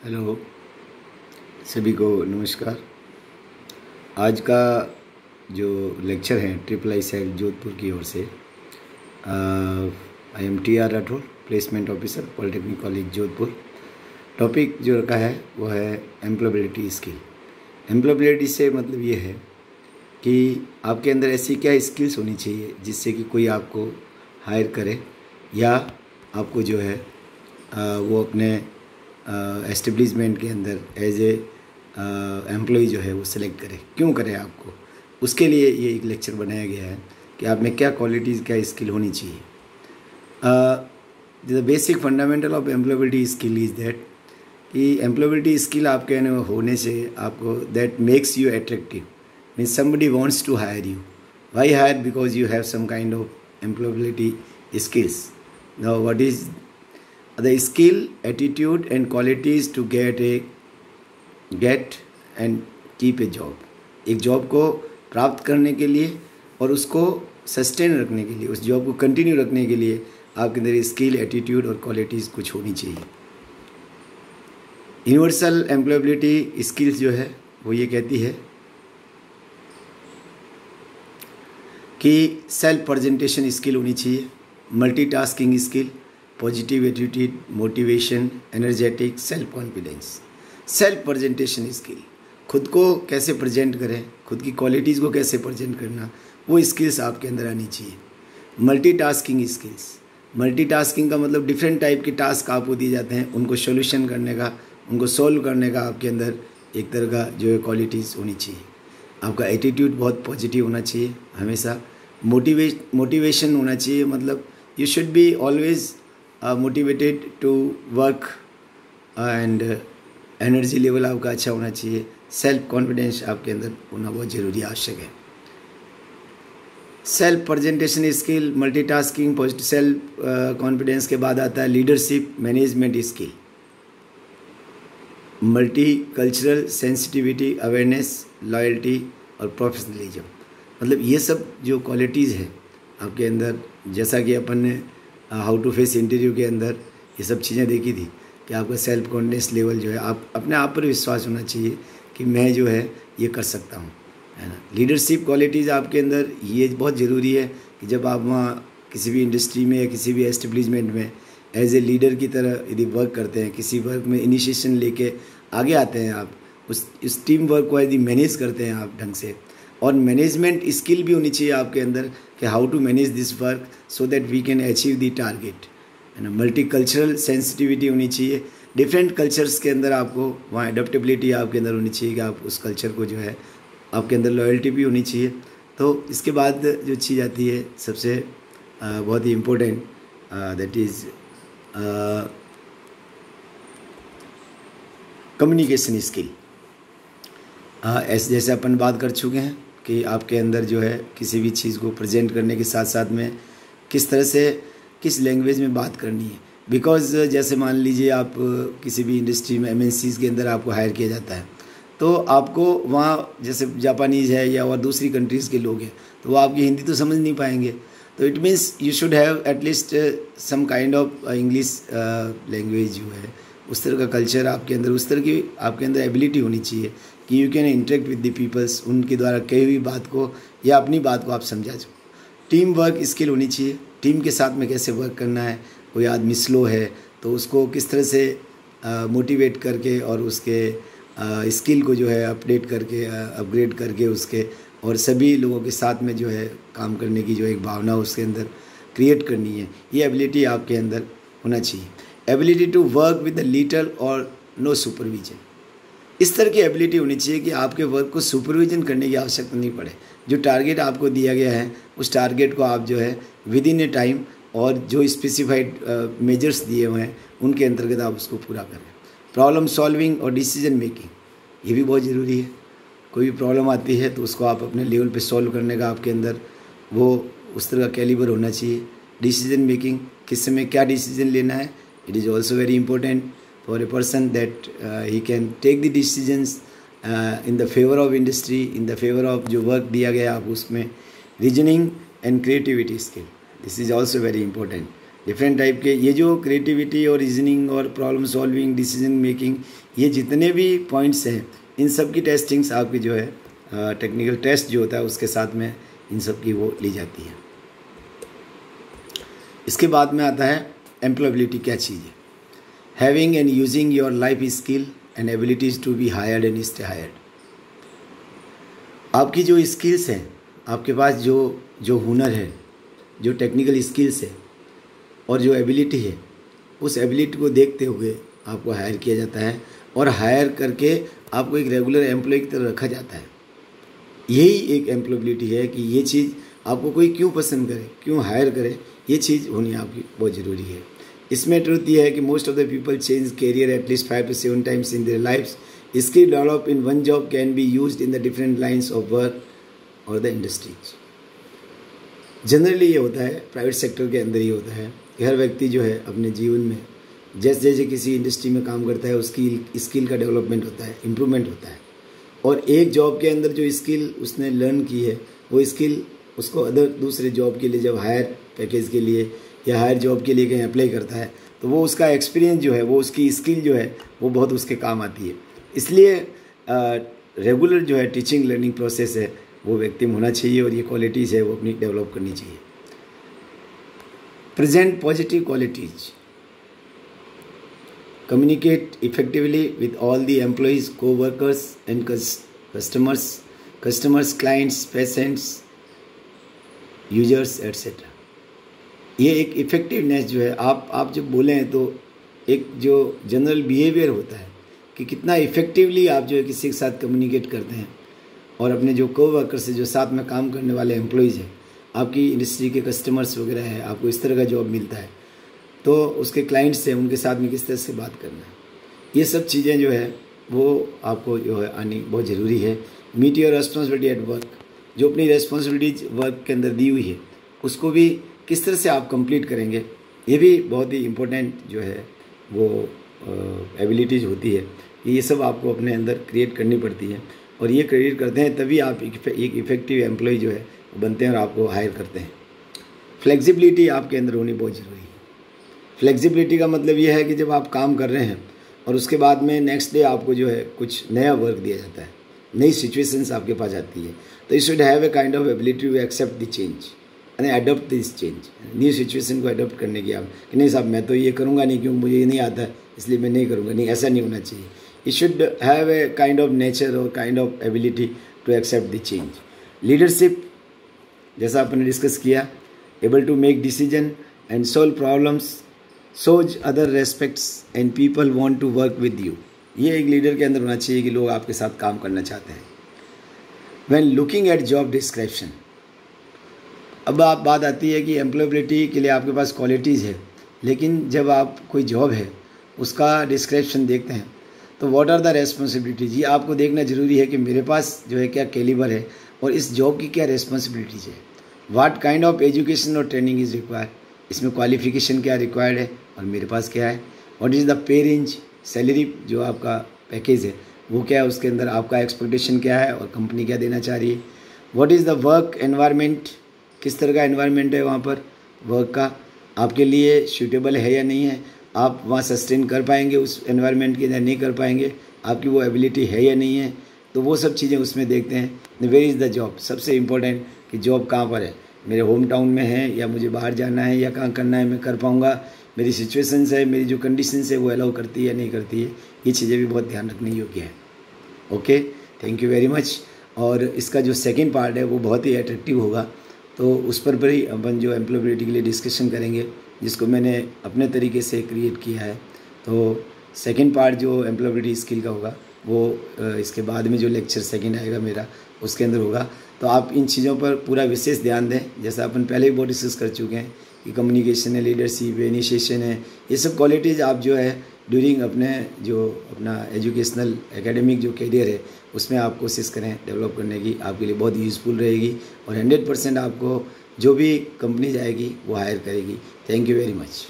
Hello, सभी को नमस्कार। आज का जो लेक्चर है ट्रिपल आई सेल जोधपुर की ओर से, I am T R Rathore, placement officer, polytechnic college Jodhpur. Topic जो रखा है वो है एम्प्लॉयबिलिटी स्किल। एम्प्लॉयबिलिटी से मतलब ये है कि आपके अंदर ऐसी क्या स्किल्स होनी चाहिए जिससे कि कोई आपको हायर करे या आपको जो है वो अपने एस्टेब्लिशमेंट के अंदर एज ए एम्प्लॉय जो है वो सिलेक्ट करे, क्यों करे आपको। उसके लिए ये एक लेक्चर बनाया गया है कि आप में क्या क्वालिटीज़, क्या स्किल होनी चाहिए। The basic fundamental of employability skill is that कि एम्प्लॉयबिलिटी स्किल आपके होने से आपको that makes you attractive, means somebody wants to hire you. Why hire? Because you have some kind of employability skills. Now what is the skill, attitude and qualities to get and keep a job। एक job को प्राप्त करने के लिए और उसको sustain रखने के लिए, उस जॉब को कंटिन्यू रखने के लिए आपके अंदर स्किल, एटीट्यूड और क्वालिटीज़ कुछ होनी चाहिए। यूनिवर्सल एम्प्लॉयबिलिटी स्किल्स जो है वो ये कहती है कि सेल्फ प्रेजेंटेशन स्किल होनी चाहिए, multitasking skill, positive attitude, motivation, energetic, self confidence. Self presentation skill, खुद को कैसे प्रेजेंट करें, खुद की क्वालिटीज़ को कैसे प्रेजेंट करना, वो स्किल्स आपके अंदर आनी चाहिए। मल्टीटास्किंग स्किल्स, मल्टीटास्किंग का मतलब डिफरेंट टाइप के टास्क आपको दिए जाते हैं, उनको सोल्यूशन करने का, उनको सॉल्व करने का आपके अंदर एक तरह का जो है क्वालिटीज़ होनी चाहिए। आपका एटीट्यूड बहुत पॉजिटिव होना चाहिए हमेशा। मोटिवेशन होना चाहिए, मतलब you should be always motivated to work and energy level आपका अच्छा होना चाहिए। सेल्फ कॉन्फिडेंस आपके अंदर होना बहुत ज़रूरी, आवश्यक है। Self presentation skill, multitasking, positive, self confidence के बाद आता है leadership management skill, multi cultural sensitivity, awareness, loyalty और प्रोफेशनलिज्म। मतलब ये सब जो क्वालिटीज़ है आपके अंदर, जैसा कि अपन ने हाउ टू फेस इंटरव्यू के अंदर ये सब चीज़ें देखी थी कि आपका सेल्फ कॉन्फिडेंस लेवल जो है, आप अपने आप पर विश्वास होना चाहिए कि मैं जो है ये कर सकता हूँ, है ना। लीडरशिप क्वालिटीज़ आपके अंदर ये बहुत ज़रूरी है कि जब आप वहाँ किसी भी इंडस्ट्री में या किसी भी एस्टेब्लिशमेंट में एज ए लीडर की तरह यदि वर्क करते हैं, किसी वर्क में इनिशिएशन लेके आगे आते हैं, आप उस टीम वर्क को यदि मैनेज करते हैं आप ढंग से, और मैनेजमेंट स्किल भी होनी चाहिए आपके अंदर कि how to manage this work so that we can achieve the target, है ना। मल्टी कल्चरल सेंसिटिविटी होनी चाहिए, डिफरेंट कल्चर्स के अंदर आपको वहाँ एडेप्टेबिलिटी आपके अंदर होनी चाहिए कि आप उस कल्चर को जो है, आपके अंदर लॉयल्टी भी होनी चाहिए। तो इसके बाद जो चीज़ आती है सबसे बहुत ही important, that is communication skill. ऐसे जैसे अपन बात कर चुके हैं कि आपके अंदर जो है किसी भी चीज़ को प्रेजेंट करने के साथ साथ में किस तरह से, किस लैंग्वेज में बात करनी है। बिकॉज़ जैसे मान लीजिए आप किसी भी इंडस्ट्री में एमएनसीज़ के अंदर आपको हायर किया जाता है, तो आपको वहाँ जैसे जापानीज़ है या और दूसरी कंट्रीज़ के लोग हैं, तो वो आपकी हिंदी तो समझ नहीं पाएंगे। तो it means you should have at least some kind of English language जो है, उस तरह का कल्चर आपके अंदर, उस तरह की आपके अंदर एबिलिटी होनी चाहिए कि you can interact with the peoples, उनके द्वारा कही हुई बात को या अपनी बात को आप समझा जाओ। टीम वर्क स्किल होनी चाहिए, टीम के साथ में कैसे वर्क करना है। कोई आदमी स्लो है तो उसको किस तरह से मोटिवेट करके और उसके स्किल को जो है अपडेट करके, अपग्रेड करके उसके, और सभी लोगों के साथ में जो है काम करने की जो एक भावना उसके अंदर क्रिएट करनी है, ये एबिलिटी आपके अंदर होना चाहिए। Ability to work with the little और नो सुपरविजन, इस तरह की एबिलिटी होनी चाहिए कि आपके वर्क को सुपरविजन करने की आवश्यकता नहीं पड़े। जो टारगेट आपको दिया गया है उस टारगेट को आप जो है विद इन ए टाइम और जो स्पेसिफाइड मेजर्स दिए हुए हैं उनके अंतर्गत आप उसको पूरा करें। प्रॉब्लम सॉल्विंग और डिसीजन मेकिंग, ये भी बहुत ज़रूरी है। कोई भी प्रॉब्लम आती है तो उसको आप अपने लेवल पे सॉल्व करने का आपके अंदर वो उस तरह का कैलिबर होना चाहिए। डिसीजन मेकिंग, किस समय क्या डिसीजन लेना है, it is also very important for a person that he can take the decisions in the favor of industry, in the favor of जो work दिया गया आप उसमें। Reasoning and creativity skill, this is also very important. Different type के। ये जो creativity और reasoning और प्रॉब्लम सॉल्विंग, डिसीजन मेकिंग, ये जितने भी पॉइंट्स हैं, इन सब की टेस्टिंग्स आपकी जो है टेक्निकल टेस्ट जो होता है उसके साथ में इन सब की वो ली जाती है। इसके बाद में आता है एम्प्लॉयबिलिटी क्या चीज़ है। Having and using your life skill and abilities to be hired and stay hired. आपकी जो स्किल्स हैं, आपके पास जो हुनर है, जो टेक्निकल स्किल्स है और जो एबिलिटी है, उस एबिलिटी को देखते हुए आपको हायर किया जाता है और हायर करके आपको एक रेगुलर एम्प्लॉय की तरह रखा जाता है। यही एक एम्प्लॉयबिलिटी है कि ये चीज़ आपको कोई क्यों पसंद करे, क्यों हायर करे, ये चीज़ होनी आपकी बहुत ज़रूरी है। इसमें ट्रुथ ये है कि most of the people change career at least 5 to 7 times in their lifes. Skill develop in one job can be used in the different lines of work और द इंडस्ट्रीज। जनरली ये होता है, प्राइवेट सेक्टर के अंदर ही होता है कि हर व्यक्ति जो है अपने जीवन में जैसे जैसे किसी इंडस्ट्री में काम करता है उसकी स्किल का डेवलपमेंट होता है, इम्प्रूवमेंट होता है। और एक जॉब के अंदर जो स्किल उसने लर्न की है, वो स्किल उसको दूसरे जॉब के लिए जब हायर पैकेज के लिए या हायर जॉब के लिए कहीं अप्लाई करता है तो वो उसका एक्सपीरियंस जो है, वो उसकी स्किल जो है वो बहुत उसके काम आती है। इसलिए रेगुलर जो है टीचिंग लर्निंग प्रोसेस है वो व्यक्ति में होना चाहिए और ये क्वालिटीज़ है वो अपनी डेवलप करनी चाहिए। Present positive qualities. Communicate effectively with all the employees, co-workers and customers, clients, patients, users, etc. ये एक इफ़ेक्टिवनेस जो है, आप जब बोलें तो एक जो जनरल बिहेवियर होता है कि कितना इफ़ेक्टिवली आप जो है किसी के साथ कम्युनिकेट करते हैं और अपने जो को-वर्कर से, जो साथ में काम करने वाले एम्प्लॉयज़ हैं, आपकी इंडस्ट्री के कस्टमर्स वगैरह हैं, आपको इस तरह का जॉब मिलता है तो उसके क्लाइंट्स से उनके साथ में किस तरह से बात करना है, ये सब चीज़ें जो है वो आपको जो है आनी बहुत ज़रूरी है। Meet your responsibility at work. जो अपनी रेस्पॉन्सिबिलिटी वर्क के अंदर दी हुई है उसको भी किस तरह से आप कंप्लीट करेंगे, ये भी बहुत ही इम्पोर्टेंट जो है वो एबिलिटीज़ होती है। ये सब आपको अपने अंदर क्रिएट करनी पड़ती है और ये क्रिएट करते हैं तभी आप एक इफ़ेक्टिव एम्प्लॉय जो है बनते हैं और आपको हायर करते हैं। फ्लेक्सिबिलिटी आपके अंदर होनी बहुत ज़रूरी है। फ्लेक्सिबिलिटी का मतलब ये है कि जब आप काम कर रहे हैं और उसके बाद में नेक्स्ट डे आपको जो है कुछ नया वर्क दिया जाता है, नई सिचुएशंस आपके पास आती है, तो you should have a kind of ability to accept the change and adopt this change. New situation को अडॉप्ट करने की आप कि नहीं साहब मैं तो ये करूँगा नहीं क्योंकि मुझे ये नहीं आता है इसलिए मैं नहीं करूँगा, नहीं, ऐसा नहीं होना चाहिए। You should have a kind of nature और kind of ability to accept the change. Leadership, जैसा आपने डिस्कस किया, able to make decision and solve problems, shows other respects and people want to work with you। ये एक leader के अंदर होना चाहिए कि लोग आपके साथ काम करना चाहते हैं। When looking at job description, अब आप बात आती है कि एम्प्लॉयबिलिटी के लिए आपके पास क्वालिटीज़ है, लेकिन जब आप कोई जॉब है उसका डिस्क्रिप्शन देखते हैं तो व्हाट आर द रेस्पॉन्सिबिलिटीज, ये आपको देखना ज़रूरी है कि मेरे पास जो है क्या कैलिबर है और इस जॉब की क्या रेस्पॉन्सिबिलिटीज है। व्हाट काइंड ऑफ एजुकेशन और ट्रेनिंग इज़ रिक्वायर्ड, इसमें क्वालिफिकेशन क्या रिक्वायर्ड है और मेरे पास क्या है। What is the pay range, salary जो आपका पैकेज है वो क्या है, उसके अंदर आपका एक्सपेक्टेशन क्या है और कंपनी क्या देना चाह रही है। What is the work environment, किस तरह का एनवायरनमेंट है वहाँ पर वर्क का, आपके लिए सूटेबल है या नहीं है, आप वहाँ सस्टेन कर पाएंगे उस एनवायरनमेंट के अंदर, नहीं कर पाएंगे, आपकी वो एबिलिटी है या नहीं है, तो वो सब चीज़ें उसमें देखते हैं। वेयर इज़ द जॉब, सबसे इम्पोर्टेंट कि जॉब कहाँ पर है, मेरे होम टाउन में है या मुझे बाहर जाना है या कहाँ करना है, मैं कर पाऊँगा, मेरी सिचुएशंस है, मेरी जो कंडीशंस है वो अलाउ करती है या नहीं करती है, ये चीज़ें भी बहुत ध्यान रखने योग्य है। Okay, thank you very much. और इसका जो सेकंड पार्ट है वो बहुत ही अट्रैक्टिव होगा, तो उस पर भी अपन जो एम्प्लॉयबिलिटी के लिए डिस्कशन करेंगे, जिसको मैंने अपने तरीके से क्रिएट किया है। तो सेकंड पार्ट जो एम्प्लॉयबिलिटी स्किल का होगा वो इसके बाद में जो लेक्चर सेकंड आएगा मेरा उसके अंदर होगा। तो आप इन चीज़ों पर पूरा विशेष ध्यान दें, जैसा अपन पहले भी बहुत डिस्कस कर चुके हैं कि कम्युनिकेशन है, लीडरशिप है, इनिशिएशन है, ये सब क्वालिटीज़ आप जो है ड्यूरिंग अपना एजुकेशनल एकेडमिक जो करियर है उसमें आप कोशिश करें डेवलप करने की, आपके लिए बहुत यूज़फुल रहेगी और 100% आपको जो भी कंपनी जाएगी वो हायर करेगी। Thank you very much.